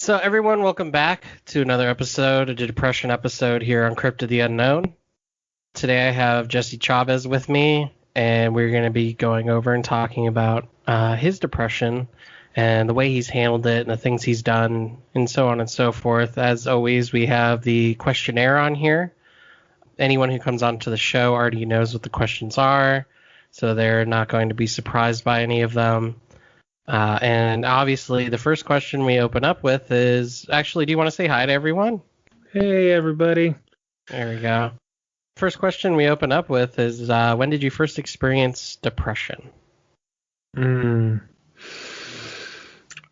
So everyone, welcome back to another episode, a depression episode here on Crypt of the Unknown. Today I have Jesse Chavez with me, and we're going to be going over and talking about his depression and the way he's handled it and the things he's done and so on and so forth. As always, we have the questionnaire on here. Anyone who comes onto the show already knows what the questions are, so they're not going to be surprised by any of them. And obviously, the first question we open up with is, actually, do you want to say hi to everyone? Hey, everybody. There we go. First question we open up with is, when did you first experience depression? I'd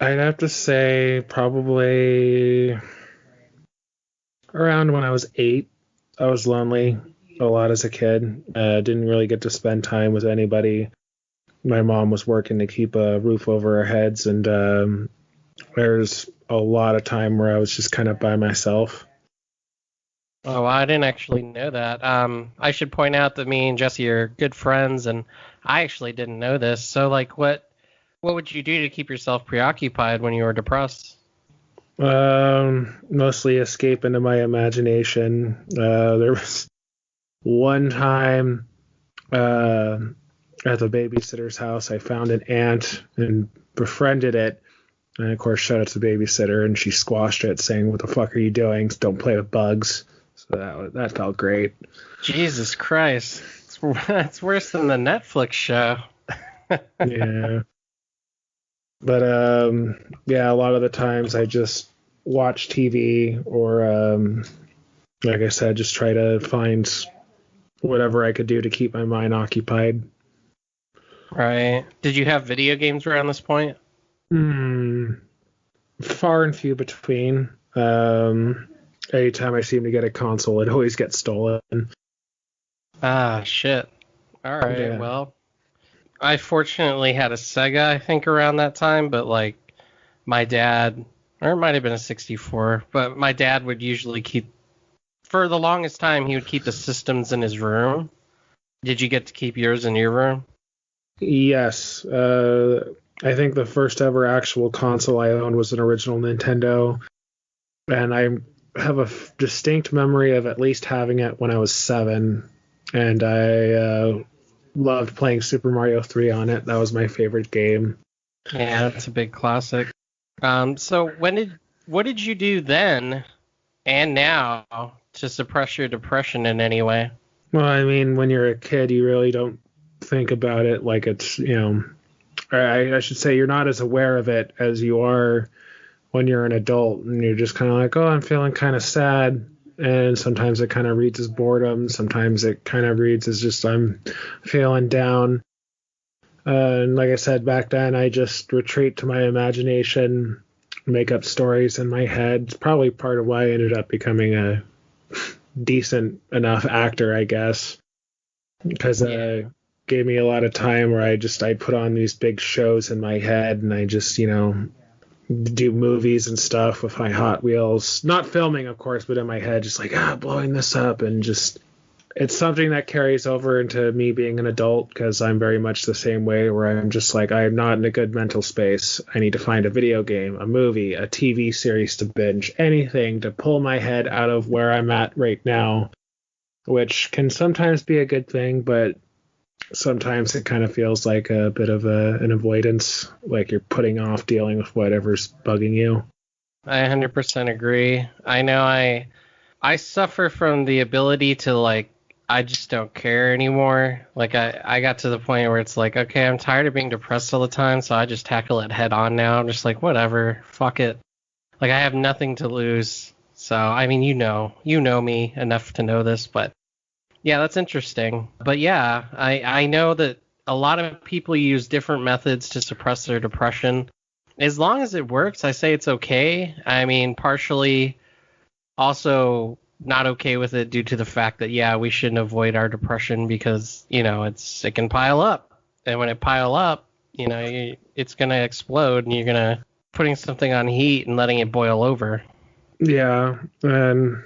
have to say probably around when I was 8. I was lonely a lot as a kid. Didn't really get to spend time with anybody. My mom was working to keep a roof over our heads, and there's a lot of time where I was just kind of by myself. Oh, I didn't actually know that. I should point out that me and Jesse are good friends, and I actually didn't know this. So, like, what would you do to keep yourself preoccupied when you were depressed? Mostly escape into my imagination. There was one time at the babysitter's house, I found an ant and befriended it. And, of course, showed it to the babysitter, and she squashed it, saying, "What the fuck are you doing? Don't play with bugs." So that felt great. Jesus Christ. That's worse than the Netflix show. Yeah. But, yeah, a lot of the times I just watch TV or, like I said, just try to find whatever I could do to keep my mind occupied. Right. Did you have video games around this point? Far and few between. Anytime I seem to get a console, it always gets stolen. Ah, shit. All right, Yeah. well, I fortunately had a Sega, I think, around that time, but, like, my dad, or it might have been a 64, but my dad would usually keep, for the longest time, he would keep the systems in his room. Did you get to keep yours in your room? Yes. I think the first ever actual console I owned was an original Nintendo, and I have a distinct memory of at least having it when I was 7, and I loved playing Super Mario 3 on it. That was my favorite game. Yeah, that's a big classic. So what did you do then and now to suppress your depression in any way? Well, I mean, when you're a kid, you really don't think about it like it's, I should say you're not as aware of it as you are when you're an adult, and you're just kind of like, oh, I'm feeling kind of sad. And sometimes it kind of reads as boredom. Sometimes it kind of reads as just I'm feeling down. And like I said, back then, I just retreat to my imagination, make up stories in my head. It's probably part of why I ended up becoming a decent enough actor, I guess, because gave me a lot of time where I put on these big shows in my head, and I just, do movies and stuff with my Hot Wheels, not filming, of course, but in my head, just like, blowing this up. And just, it's something that carries over into me being an adult, because I'm very much the same way, where I'm just like, I'm not in a good mental space. I need to find a video game, a movie, a TV series to binge, anything to pull my head out of where I'm at right now, which can sometimes be a good thing, but sometimes it kind of feels like a bit of an avoidance, like you're putting off dealing with whatever's bugging you. I 100% agree. I know I suffer from the ability to, like, I just don't care anymore. Like, I got to the point where it's like, okay, I'm tired of being depressed all the time, so I just tackle it head on now. I'm just like, whatever, fuck it. Like, I have nothing to lose. So, I mean, you know me enough to know this, but yeah, that's interesting. But yeah, I know that a lot of people use different methods to suppress their depression. As long as it works, I say it's okay. I mean, partially also not okay with it due to the fact that, yeah, we shouldn't avoid our depression because, it can pile up. And when it pile up, it's going to explode, and you're going to putting something on heat and letting it boil over. Yeah, and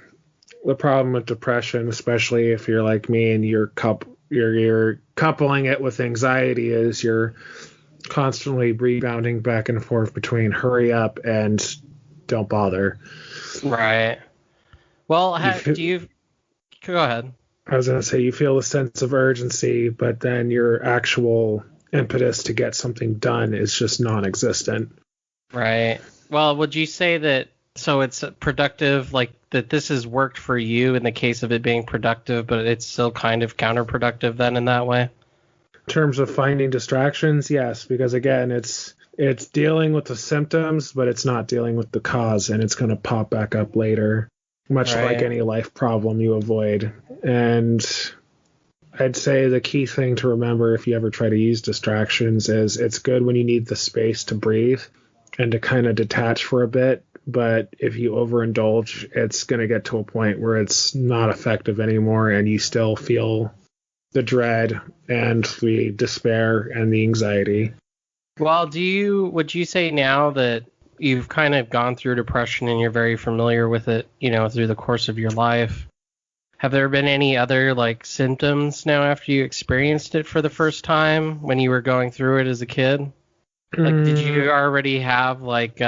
the problem with depression, especially if you're like me and you're coupling it with anxiety, is you're constantly rebounding back and forth between hurry up and don't bother. Right. Well, go ahead. I was going to say, you feel a sense of urgency, but then your actual impetus to get something done is just non-existent. Right. Well, would you say that, so it's productive, like that this has worked for you in the case of it being productive, but it's still kind of counterproductive then in that way? In terms of finding distractions, yes, because again, it's dealing with the symptoms, but it's not dealing with the cause, and it's going to pop back up later, much like any life problem you avoid. And I'd say the key thing to remember if you ever try to use distractions is it's good when you need the space to breathe and to kind of detach for a bit. But if you overindulge, it's going to get to a point where it's not effective anymore, and you still feel the dread and the despair and the anxiety. Well, would you say now that you've kind of gone through depression and you're very familiar with it, through the course of your life, have there been any other like symptoms now after you experienced it for the first time when you were going through it as a kid? Like, did you already have like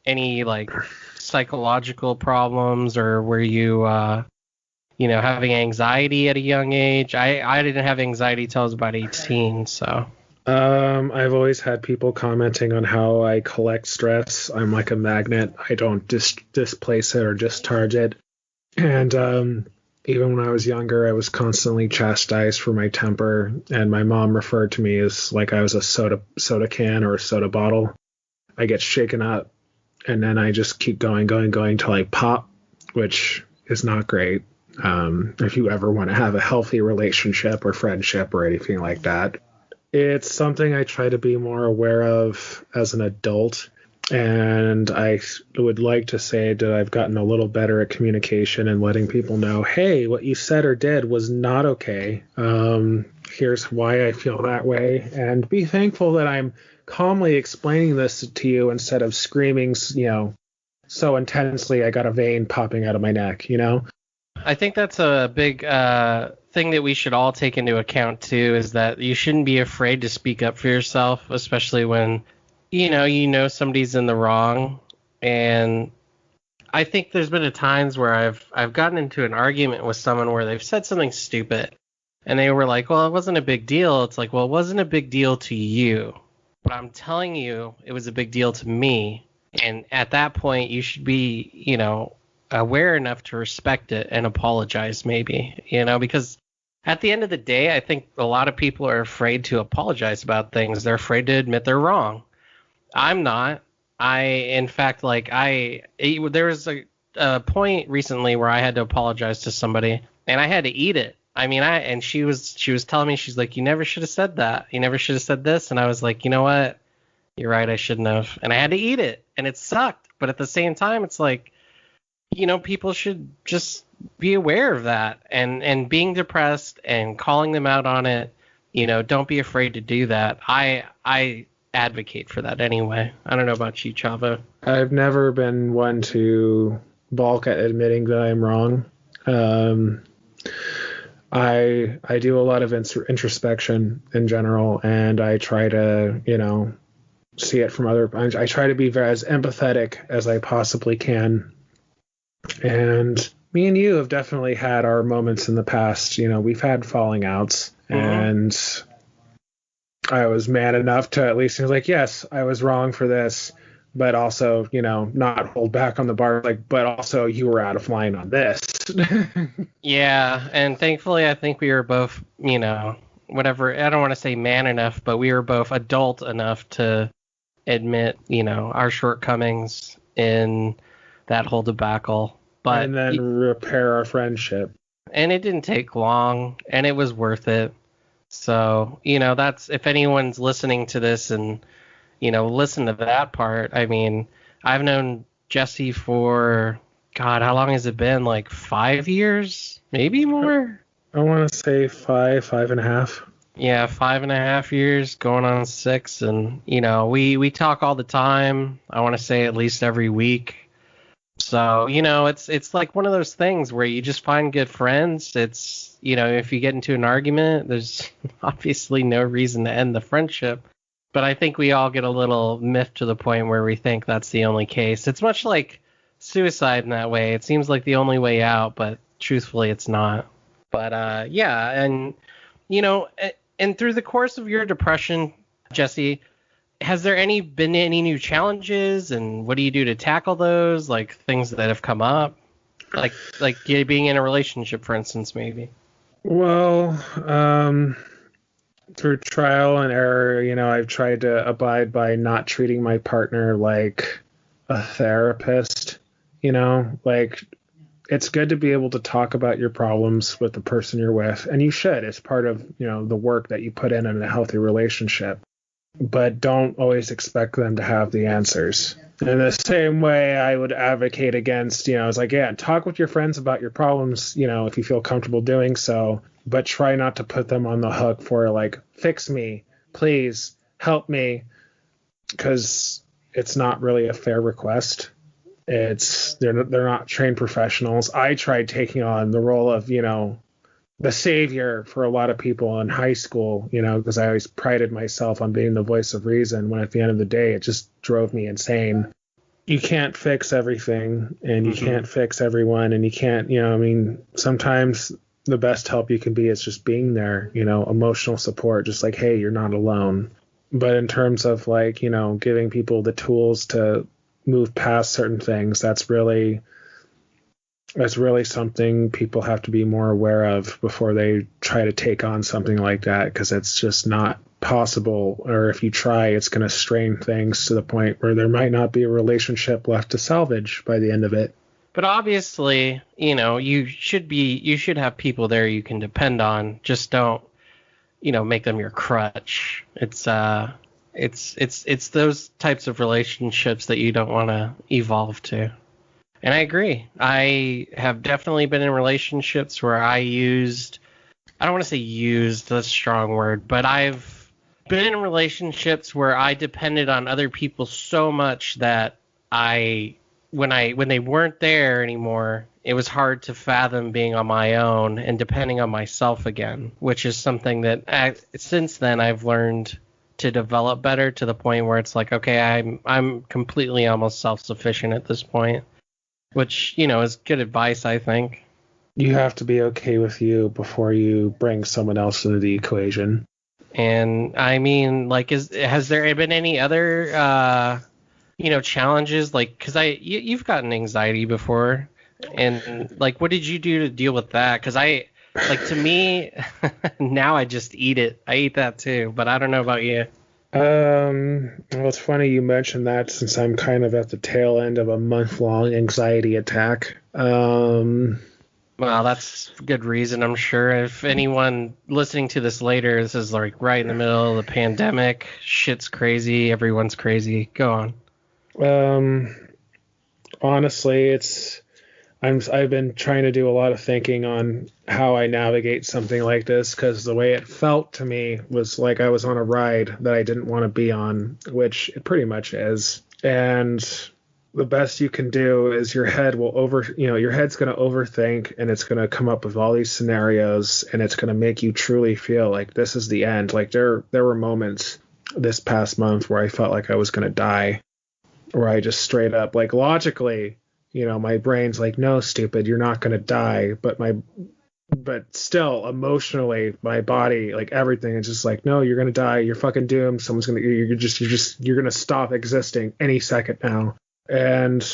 any like psychological problems, or were you having anxiety at a young age? I didn't have anxiety till I was about 18, so. I've always had people commenting on how I collect stress. I'm like a magnet. I don't displace it or discharge it. And even when I was younger, I was constantly chastised for my temper, and my mom referred to me as like I was a soda can or a soda bottle. I get shaken up, and then I just keep going till I pop, which is not great. If you ever want to have a healthy relationship or friendship or anything like that. It's something I try to be more aware of as an adult, and I would like to say that I've gotten a little better at communication and letting people know, hey, what you said or did was not okay. Here's why I feel that way, and be thankful that I'm calmly explaining this to you instead of screaming, so intensely I got a vein popping out of my neck, I think that's a big thing that we should all take into account too, is that you shouldn't be afraid to speak up for yourself, especially when somebody's in the wrong. And I think there's been times where I've gotten into an argument with someone where they've said something stupid and they were like, well, it wasn't a big deal. It's like, well, it wasn't a big deal to you, but I'm telling you it was a big deal to me. And at that point you should be, aware enough to respect it and apologize maybe, because at the end of the day, I think a lot of people are afraid to apologize about things. They're afraid to admit they're wrong. I'm not. In fact, there was a point recently where I had to apologize to somebody and I had to eat it. I mean, and she was telling me, she's like, you never should have said that. You never should have said this. And I was like, you know what? You're right. I shouldn't have. And I had to eat it, and it sucked. But at the same time, it's like, people should just be aware of that, and being depressed and calling them out on it. Don't be afraid to do that. I advocate for that anyway. I don't know about you, Chavo. I've never been one to balk at admitting that I'm wrong. I do a lot of introspection in general, and I try to, see it from I try to be as empathetic as I possibly can. And me and you have definitely had our moments in the past. We've had falling outs, and I was man enough to at least be like, yes, I was wrong for this, but also, not hold back on the bar, but also you were out of line on this. Yeah, and thankfully I think we were both, whatever, I don't want to say man enough, but we were both adult enough to admit, our shortcomings in that whole debacle. But and then repair our friendship. And it didn't take long, and it was worth it. So, that's, if anyone's listening to this and, listen to that part. I mean, I've known Jesse for, God, how long has it been? Like 5 years? Maybe more? I want to say 5.5. Yeah, 5.5 years, going on 6. And, we talk all the time. I want to say at least every week. So, it's like one of those things where you just find good friends. It's, if you get into an argument, there's obviously no reason to end the friendship. But I think we all get a little miffed to the point where we think that's the only case. It's much like suicide in that way. It seems like the only way out, but truthfully, it's not. But yeah, and and through the course of your depression, Jesse, has there been any new challenges, and what do you do to tackle those? Like things that have come up, like being in a relationship, for instance, maybe. Well, through trial and error, I've tried to abide by not treating my partner like a therapist. Like it's good to be able to talk about your problems with the person you're with, and you should. It's part of, the work that you put in a healthy relationship. But don't always expect them to have the answers. In the same way, I would advocate against, it's like, yeah, talk with your friends about your problems, if you feel comfortable doing so, but try not to put them on the hook for like, fix me, please help me, because it's not really a fair request. They're not trained professionals. I tried taking on the role of, the savior for a lot of people in high school, because I always prided myself on being the voice of reason, when at the end of the day, it just drove me insane. You can't fix everything, and you can't fix everyone, and you can't, sometimes the best help you can be is just being there, emotional support, just like, hey, you're not alone. But in terms of like, giving people the tools to move past certain things, that's really something people have to be more aware of before they try to take on something like that, because it's just not possible. Or if you try, it's going to strain things to the point where there might not be a relationship left to salvage by the end of it. But obviously, you should have people there you can depend on. Just don't, make them your crutch. It's those types of relationships that you don't want to evolve to. And I agree. I have definitely been in relationships where I don't want to say used, that's a strong word, but I've been in relationships where I depended on other people so much that when they weren't there anymore, it was hard to fathom being on my own and depending on myself again, which is something that since then I've learned to develop better, to the point where it's like, okay, I'm completely almost self-sufficient at this point. Which, is good advice, I think. You have to be okay with you before you bring someone else into the equation. And I mean, like, has there been any other, challenges? Like, because you've gotten anxiety before, and like, what did you do to deal with that? Because to me, now I just eat it. I eat that too, but I don't know about you. Well, it's funny you mentioned that, since I'm kind of at the tail end of a month-long anxiety attack. Well, that's good reason, I'm sure. If anyone listening to this later, this is like right in the middle of the pandemic. Shit's crazy. Everyone's crazy. Go on. Honestly, I've been trying to do a lot of thinking on how I navigate something like this, because the way it felt to me was like I was on a ride that I didn't want to be on, which it pretty much is. And the best you can do is your head's going to overthink, and it's going to come up with all these scenarios, and it's going to make you truly feel like this is the end. Like there were moments this past month where I felt like I was going to die, where I just straight up, like, logically, my brain's like, no, stupid, you're not going to die. But still, emotionally, my body, like everything, is just like, no, you're going to die. You're fucking doomed. You're going to stop existing any second now. And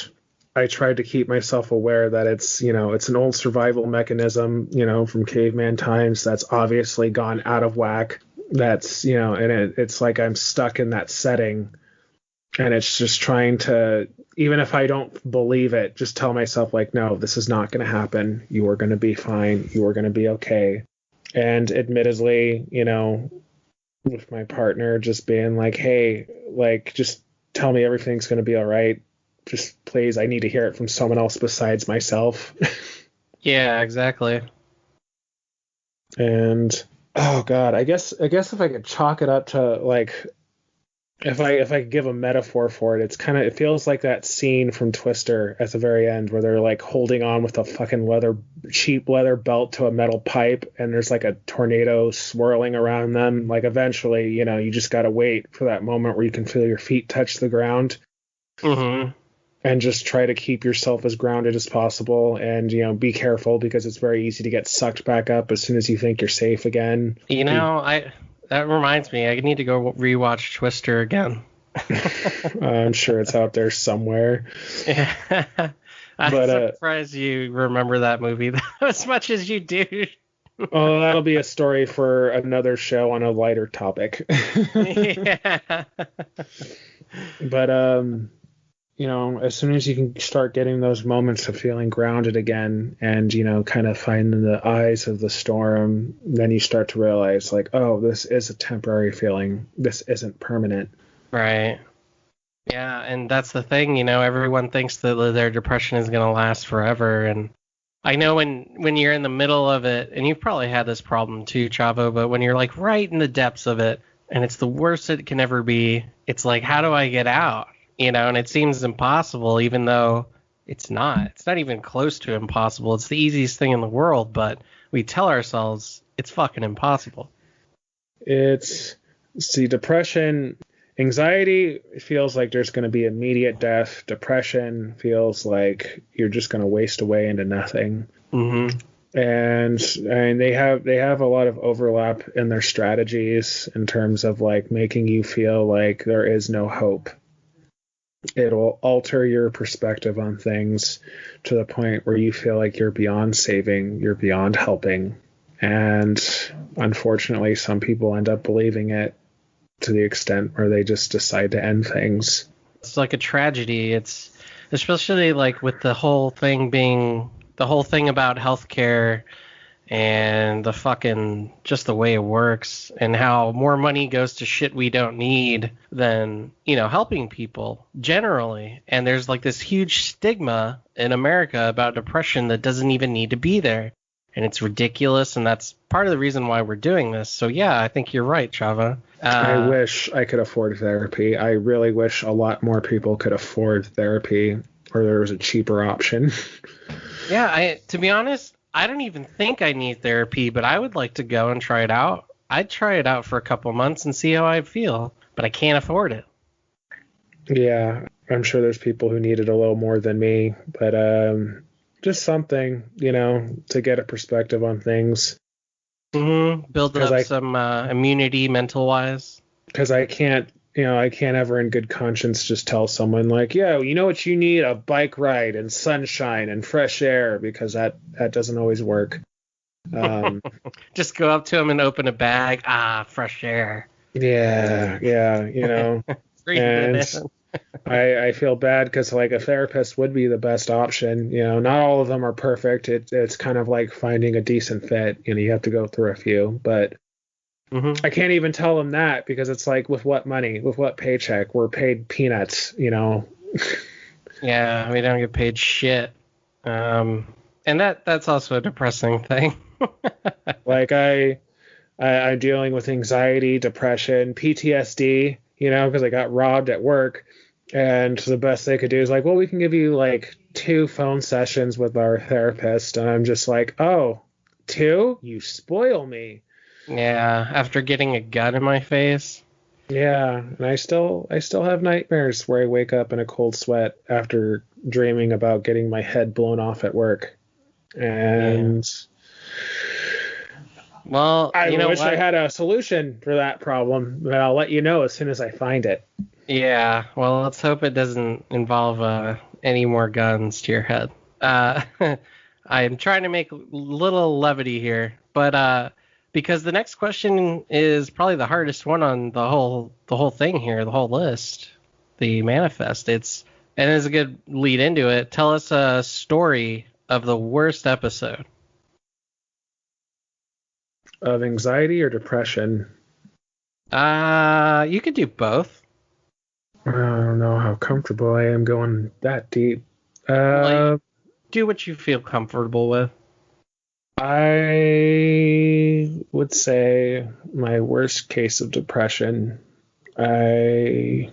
I tried to keep myself aware that it's an old survival mechanism, from caveman times, that's obviously gone out of whack. That's, and it's like I'm stuck in that setting. And it's just trying to, even if I don't believe it, just tell myself, like, no, this is not going to happen. You are going to be fine. You are going to be okay. And admittedly, with my partner just being like, hey, like, just tell me everything's going to be all right. Just please, I need to hear it from someone else besides myself. Yeah, exactly. And, oh God, I guess if I could chalk it up to, like, If I could give a metaphor for it, it feels like that scene from Twister at the very end where they're like holding on with a fucking cheap leather belt to a metal pipe, and there's like a tornado swirling around them. Like eventually, you just gotta wait for that moment where you can feel your feet touch the ground. Mm-hmm. And just try to keep yourself as grounded as possible, and be careful because it's very easy to get sucked back up as soon as you think you're safe again. That reminds me, I need to go rewatch Twister again. I'm sure it's out there somewhere. Yeah. I'm surprised you remember that movie as much as you do. Oh, that'll be a story for another show on a lighter topic. Yeah. But as soon as you can start getting those moments of feeling grounded again and, kind of finding the eyes of the storm, then you start to realize like, oh, this is a temporary feeling. This isn't permanent. Right. Yeah. And that's the thing, everyone thinks that their depression is going to last forever. And I know when you're in the middle of it, and you've probably had this problem too, Chavo, but when you're like right in the depths of it and it's the worst it can ever be, it's like, how do I get out? And it seems impossible, even though it's not. It's not even close to impossible. It's the easiest thing in the world, but we tell ourselves it's fucking impossible. Depression, anxiety feels like there's going to be immediate death. Depression feels like you're just going to waste away into nothing. Mm-hmm. And they have a lot of overlap in their strategies in terms of like making you feel like there is no hope. It'll alter your perspective on things to the point where you feel like you're beyond saving, you're beyond helping. And unfortunately, some people end up believing it to the extent where they just decide to end things. It's like a tragedy. It's especially like with the whole thing about healthcare and just the way it works and how more money goes to shit we don't need than, helping people generally. And there's like this huge stigma in America about depression that doesn't even need to be there. And it's ridiculous. And that's part of the reason why we're doing this. So yeah, I think you're right, Chava. I wish I could afford therapy. I really wish a lot more people could afford therapy, or there was a cheaper option. Yeah, to be honest, I don't even think I need therapy, but I would like to go and try it out. I'd try it out for a couple months and see how I feel, but I can't afford it. Yeah, I'm sure there's people who need it a little more than me, but just something, to get a perspective on things. Mm-hmm. Build up some immunity mental-wise. Because I can't ever in good conscience just tell someone like, yeah, you know what you need? A bike ride and sunshine and fresh air, because that doesn't always work. Just go up to them and open a bag. Fresh air. Yeah. And I feel bad because like a therapist would be the best option. Not all of them are perfect. It's kind of like finding a decent fit. You have to go through a few, but mm-hmm. I can't even tell them that because it's like, with what money, with what paycheck? We're paid peanuts, Yeah, we don't get paid shit. And that's also a depressing thing. Like I'm dealing with anxiety, depression, PTSD, because I got robbed at work. And the best they could do is like, well, we can give you like 2 phone sessions with our therapist. And I'm just like, oh, 2? You spoil me. Yeah, after getting a gun in my face. Yeah, and I still have nightmares where I wake up in a cold sweat after dreaming about getting my head blown off at work. And well, I wish I had a solution for that problem, but I'll let you know as soon as I find it. Yeah, well, let's hope it doesn't involve any more guns to your head. I'm trying to make little levity here, but because the next question is probably the hardest one on the whole thing here, the whole list, the manifest. It's a good lead into it. Tell us a story of the worst episode. Of anxiety or depression? You could do both. I don't know how comfortable I am going that deep. Do what you feel comfortable with. I would say my worst case of depression I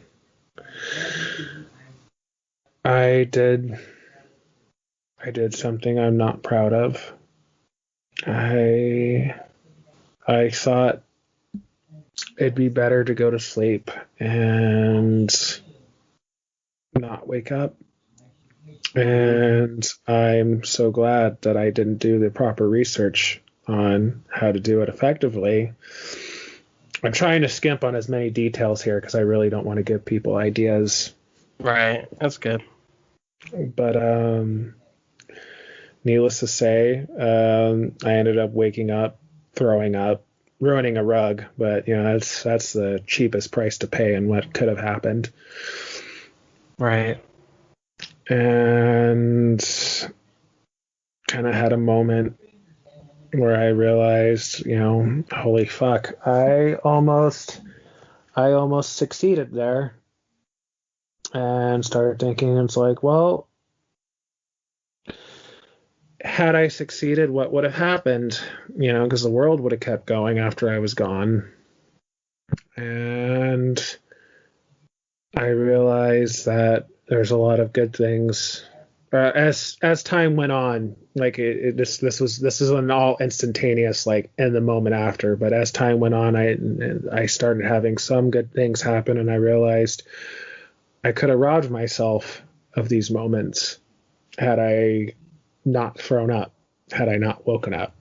I did something I'm not proud of. I thought it'd be better to go to sleep and not wake up. And I'm so glad that I didn't do the proper research on how to do it effectively. I'm trying to skimp on as many details here because I really don't want to give people ideas. Right. That's good. But needless to say, I ended up waking up, throwing up, ruining a rug. But that's the cheapest price to pay and what could have happened. Right. And kind of had a moment where I realized, holy fuck, I almost succeeded there. And started thinking, it's like, well, had I succeeded, what would have happened? Because the world would have kept going after I was gone. And I realized that there's a lot of good things. As time went on, like this is an all instantaneous, like in the moment after. But as time went on, I started having some good things happen, and I realized I could have robbed myself of these moments had I not thrown up, had I not woken up.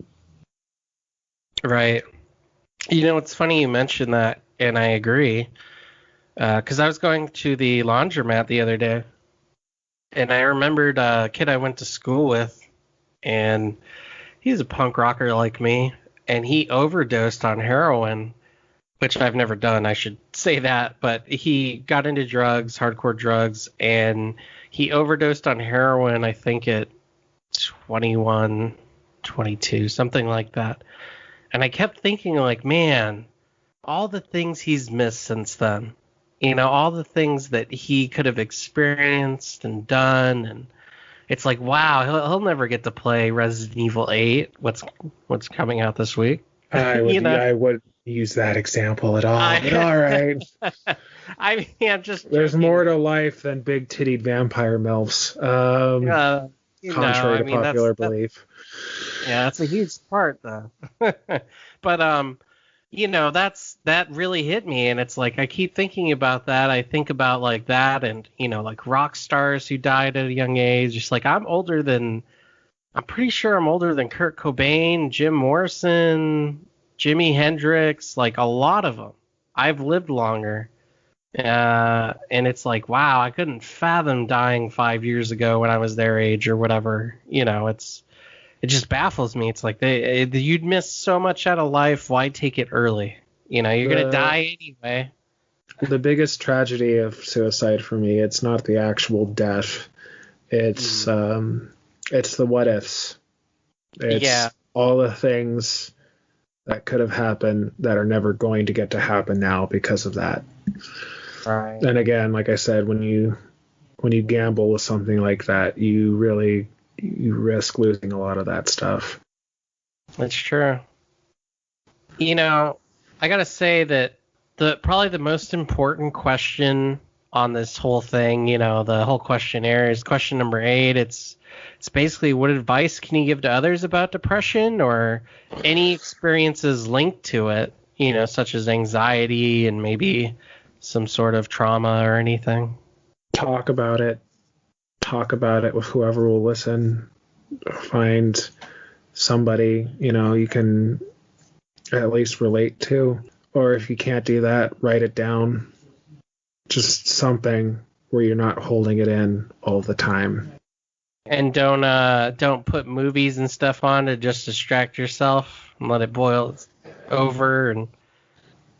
Right. It's funny you mentioned that, and I agree. Because I was going to the laundromat the other day, and I remembered a kid I went to school with, and he's a punk rocker like me, and he overdosed on heroin, which I've never done, I should say that, but he got into drugs, hardcore drugs, and he overdosed on heroin, I think at 21, 22, something like that. And I kept thinking, like, man, all the things he's missed since then. All the things that he could have experienced and done, and it's like, wow, he'll never get to play Resident Evil 8. What's coming out this week? I would use that example at all. But all right. I mean, I'm just. There's joking. more to life than big-tittied vampire milfs. Contrary to popular belief. That's a huge part, though. But that really hit me, and it's like I keep thinking about that. I think about like that, and like rock stars who died at a young age. Just like I'm pretty sure I'm older than Kurt Cobain, Jim Morrison, Jimi Hendrix, like a lot of them. I've lived longer, and it's like, wow, I couldn't fathom dying 5 years ago when I was their age or whatever. It just baffles me. It's like you'd miss so much out of life. Why take it early? You're gonna die anyway. The biggest tragedy of suicide for me, it's not the actual death. It's the what ifs. It's all the things that could have happened that are never going to get to happen now because of that. Right. And again, like I said, when you gamble with something like that, you risk losing a lot of that stuff. That's true. I gotta say that probably the most important question on this whole thing, the whole questionnaire is question number 8. It's basically, what advice can you give to others about depression or any experiences linked to it, such as anxiety and maybe some sort of trauma or anything? Talk about it with whoever will listen. Find somebody, you can at least relate to. Or if you can't do that, write it down. Just something where you're not holding it in all the time. And don't put movies and stuff on to just distract yourself and let it boil over. And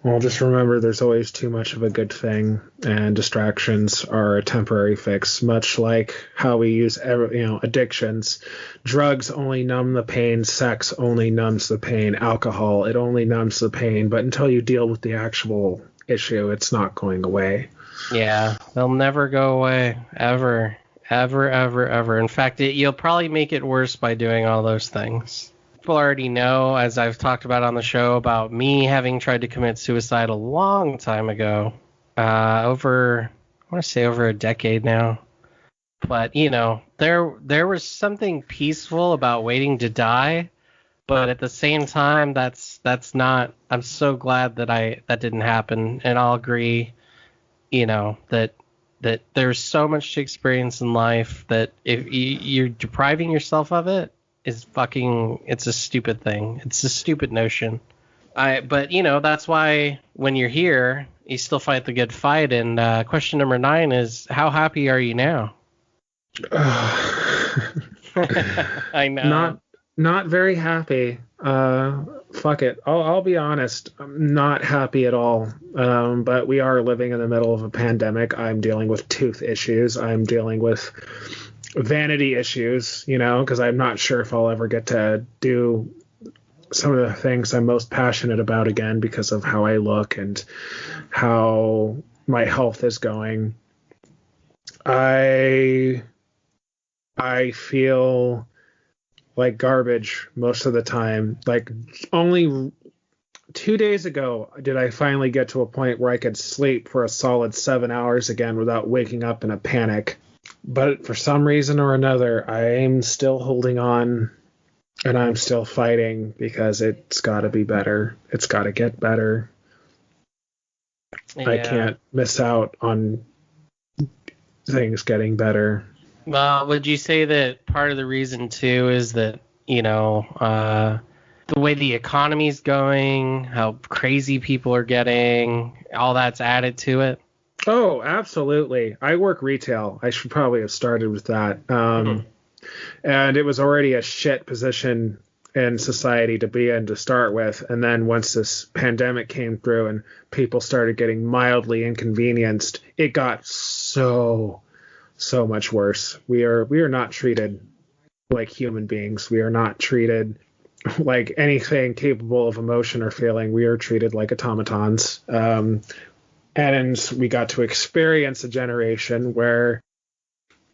well, just remember, there's always too much of a good thing, and distractions are a temporary fix. Much like how we use addictions. Drugs only numb the pain. Sex only numbs the pain. Alcohol, it only numbs the pain. But until you deal with the actual issue, it's not going away. Yeah, they'll never go away, ever. Ever, ever, ever. In fact, you'll probably make it worse by doing all those things. People already know, as I've talked about on the show, about me having tried to commit suicide a long time ago. over, I want to say over a decade now. But there was something peaceful about waiting to die. But at the same time, that's not. I'm so glad that didn't happen, and I'll agree. That there's so much to experience in life that if you're depriving yourself of it is fucking. It's a stupid thing. It's a stupid notion. But that's why when you're here, you still fight the good fight. And question number 9 is, how happy are you now? I know. Not very happy. Fuck it. I'll be honest. I'm not happy at all. But we are living in the middle of a pandemic. I'm dealing with tooth issues. I'm dealing with vanity issues, because I'm not sure if I'll ever get to do some of the things I'm most passionate about again because of how I look and how my health is going. I feel like garbage most of the time. Like, only 2 days ago did I finally get to a point where I could sleep for a solid 7 hours again without waking up in a panic. But for some reason or another, I'm still holding on and I'm still fighting because it's got to be better. It's got to get better. Yeah. I can't miss out on things getting better. Well, would you say that part of the reason too is that, the way the economy's going, how crazy people are getting, all that's added to it? Oh, absolutely. I work retail. I should probably have started with that. And it was already a shit position in society to be in to start with. And then once this pandemic came through and people started getting mildly inconvenienced, it got so much worse. We are not treated like human beings. We are not treated like anything capable of emotion or feeling. We are treated like automatons. And we got to experience a generation where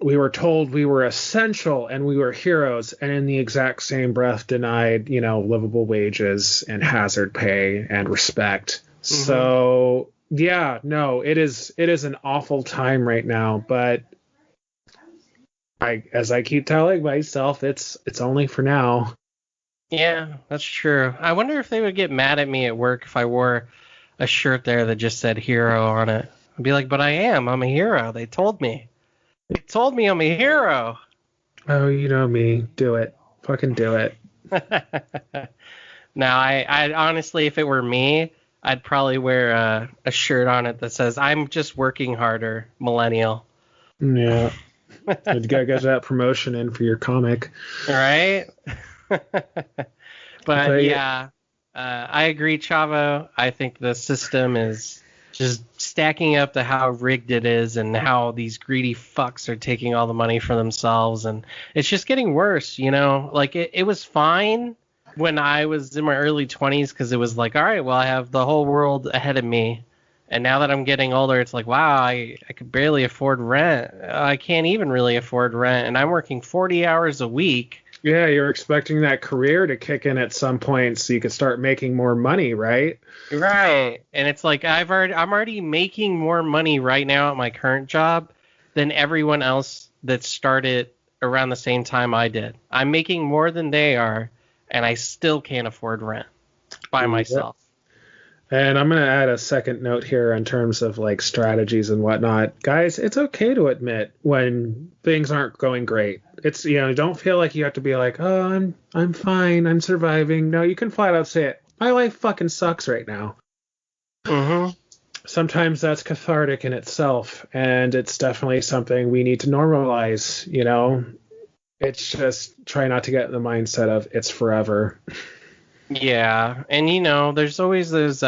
we were told we were essential and we were heroes, and in the exact same breath denied, livable wages and hazard pay and respect. Mm-hmm. So yeah, no, it is an awful time right now, but as I keep telling myself, it's only for now. Yeah, that's true. I wonder if they would get mad at me at work if I wore a shirt there that just said hero on it. I'd be like, but I'm a hero. They told me I'm a hero. Oh, you know me. Do it. Fucking do it. Now, I honestly, if it were me, I'd probably wear a shirt on it that says, I'm just working harder, millennial. Yeah. You gotta get that promotion in for your comic. Right? But yeah, I agree, Chavo. I think the system is just stacking up to how rigged it is and how these greedy fucks are taking all the money for themselves. And it's just getting worse, Like, it was fine when I was in my early 20s because it was like, all right, well, I have the whole world ahead of me. And now that I'm getting older, it's like, wow, I could barely afford rent. I can't even really afford rent. And I'm working 40 hours a week. Yeah, you're expecting that career to kick in at some point so you could start making more money, right? Right. And it's like I'm already making more money right now at my current job than everyone else that started around the same time I did. I'm making more than they are, and I still can't afford rent by myself. And I'm going to add a second note here in terms of like strategies and whatnot. Guys, it's okay to admit when things aren't going great. It's, don't feel like you have to be like, oh, I'm fine, I'm surviving. No, you can flat out say it. My life fucking sucks right now. Mm-hmm. Sometimes that's cathartic in itself, and it's definitely something we need to normalize, It's just try not to get in the mindset of it's forever. Yeah, and there's always those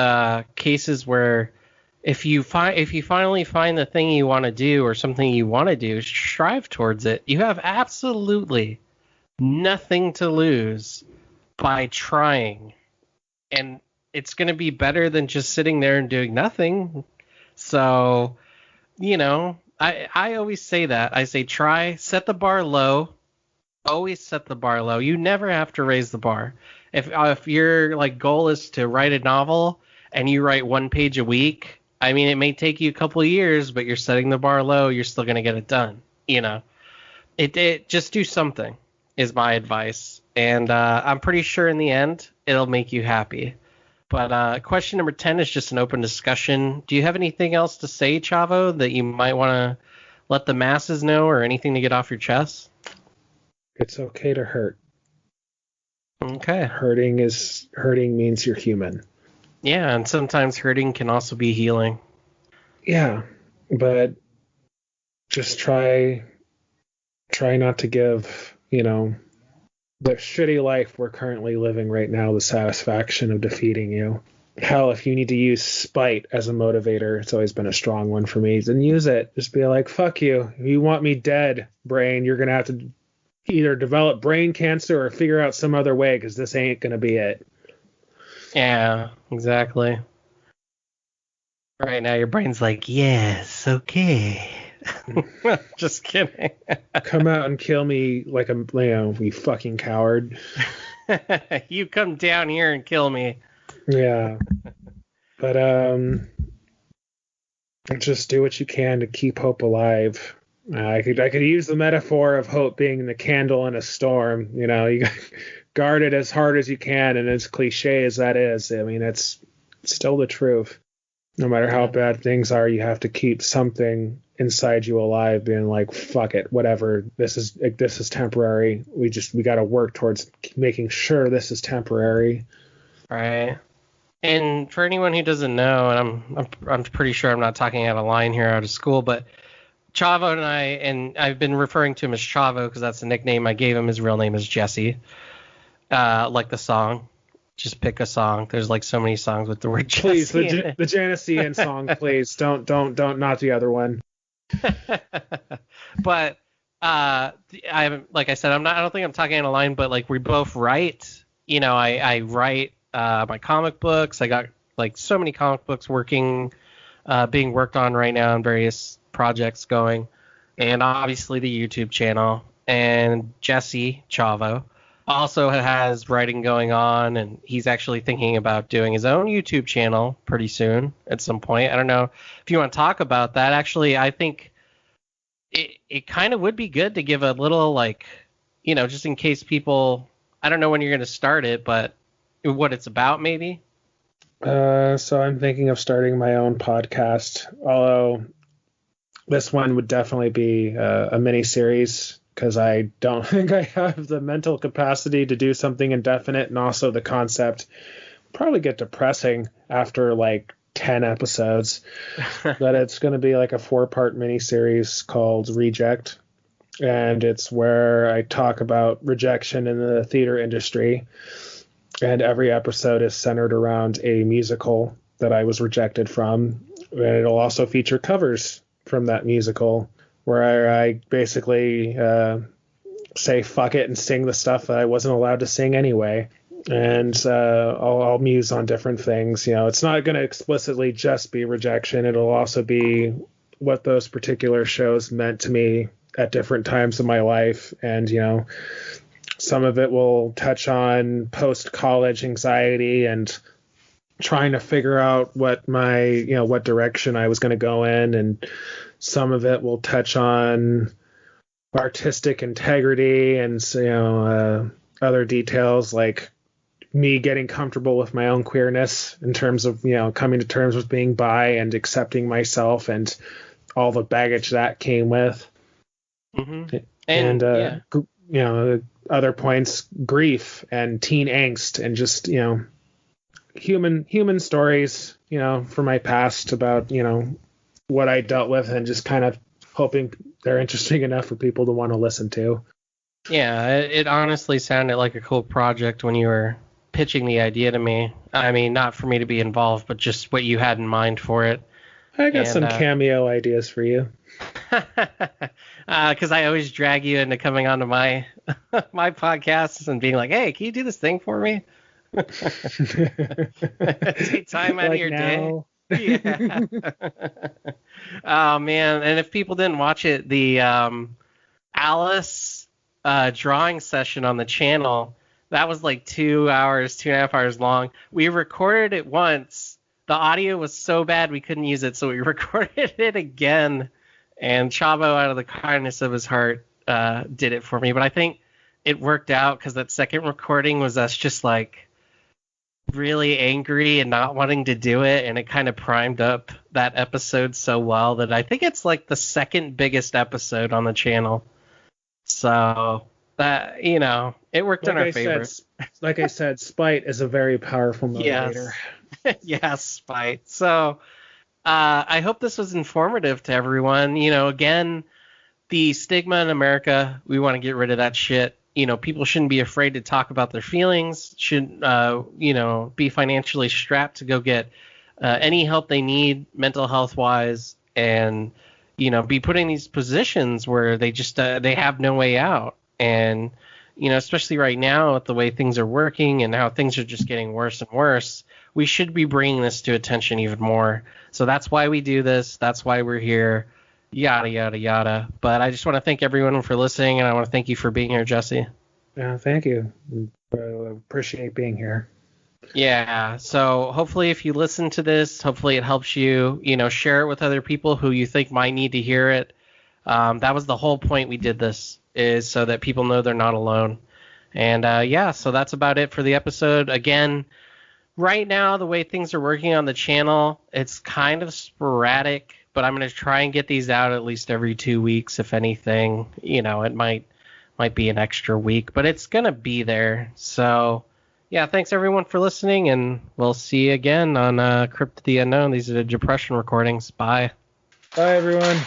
cases where if you finally find the thing you want to do or something you want to do, strive towards it. You have absolutely nothing to lose by trying, and it's going to be better than just sitting there and doing nothing. So, I always say that. I say try, set the bar low. Always set the bar low. You never have to raise the bar. If your goal is to write a novel and you write 1 page a week, I mean, it may take you a couple of years, but you're setting the bar low. You're still going to get it done. It just do something is my advice. And I'm pretty sure in the end, it'll make you happy. But question number 10 is just an open discussion. Do you have anything else to say, Chavo, that you might want to let the masses know, or anything to get off your chest? It's okay to hurt. Okay. Hurting means you're human. Yeah, and sometimes hurting can also be healing. Yeah, but just try not to give, the shitty life we're currently living right now the satisfaction of defeating you. Hell, if you need to use spite as a motivator, it's always been a strong one for me, then use it. Just be like, fuck you. If you want me dead, brain, you're going to have to either develop brain cancer or figure out some other way, because this ain't going to be it. Yeah, exactly. Right now your brain's like, yes, okay. Just kidding. Come out and kill me like you fucking coward. You come down here and kill me. Yeah. But just do what you can to keep hope alive. I could use the metaphor of hope being the candle in a storm. You guard it as hard as you can, and as cliche as that is, I mean, it's still the truth. No matter how bad things are, you have to keep something inside you alive, being like, fuck it, whatever. This is temporary. We got to work towards making sure this is temporary. Right. And for anyone who doesn't know, and I'm pretty sure I'm not talking out of line here out of school, but Chavo and I've been referring to him as Chavo because that's the nickname I gave him. His real name is Jesse. Like the song. Just pick a song. There's like so many songs with the word Jesse. Please, the Janissean song, please. Don't, not the other one. But I like I said, I don't think I'm talking out of line, but like we both write. I write my comic books. I got like so many comic books being worked on right now, and various projects going, and obviously the YouTube channel. And Jesse Chavo also has writing going on, and he's actually thinking about doing his own YouTube channel pretty soon at some point. I don't know if you want to talk about that. Actually, I think it kind of would be good to give a little, like, just in case people, I don't know when you're going to start it, but what it's about maybe. So I'm thinking of starting my own podcast, although this one would definitely be a mini series, because I don't think I have the mental capacity to do something indefinite, and also the concept probably get depressing after like 10 episodes. But it's going to be like a 4-part miniseries called Reject, and it's where I talk about rejection in the theater industry, and every episode is centered around a musical that I was rejected from, and it'll also feature covers from that musical, where I basically say fuck it and sing the stuff that I wasn't allowed to sing anyway. And I'll muse on different things. It's not going to explicitly just be rejection. It'll also be what those particular shows meant to me at different times in my life. And, some of it will touch on post-college anxiety and trying to figure out what what direction I was going to go in. And some of it will touch on artistic integrity and, other details like me getting comfortable with my own queerness in terms of, coming to terms with being bi and accepting myself and all the baggage that came with. Mm-hmm. And other points, grief and teen angst and just, human stories, from my past about, what I dealt with, and just kind of hoping they're interesting enough for people to want to listen to. Yeah, it honestly sounded like a cool project when you were pitching the idea to me. I mean, not for me to be involved, but just what you had in mind for it. I got some cameo ideas for you. Because I always drag you into coming onto my my podcasts and being like, hey, can you do this thing for me? Take time out of your day. Yeah. Oh man, and if people didn't watch it, the Alice drawing session on the channel, that was like 2.5 hours long. We recorded it once, the audio was so bad we couldn't use it, so we recorded it again. And Chavo, out of the kindness of his heart, did it for me. But I think it worked out because that second recording was us just like really angry and not wanting to do it, and it kind of primed up that episode so well that I think it's like the second biggest episode on the channel. So that, it worked in our favor. Like I said, spite is a very powerful motivator. Yes. Yes, spite. So I hope this was informative to everyone. Again, the stigma in America, we want to get rid of that shit. People shouldn't be afraid to talk about their feelings, shouldn't, be financially strapped to go get any help they need mental health wise, and, be put in these positions where they just, they have no way out. And, especially right now with the way things are working and how things are just getting worse and worse, we should be bringing this to attention even more. So that's why we do this. That's why we're here. Yada, yada, yada. But I just want to thank everyone for listening, and I want to thank you for being here, Jesse. Yeah, thank you. I appreciate being here. Yeah, so hopefully if you listen to this, hopefully it helps you, share it with other people who you think might need to hear it. That was the whole point we did this, is so that people know they're not alone. And so that's about it for the episode. Again, right now, the way things are working on the channel, it's kind of sporadic, but I'm going to try and get these out at least every 2 weeks, if anything. It might be an extra week, but it's going to be there. So, yeah, thanks everyone for listening, and we'll see you again on Crypt of the Unknown. These are the Depression recordings. Bye. Bye, everyone.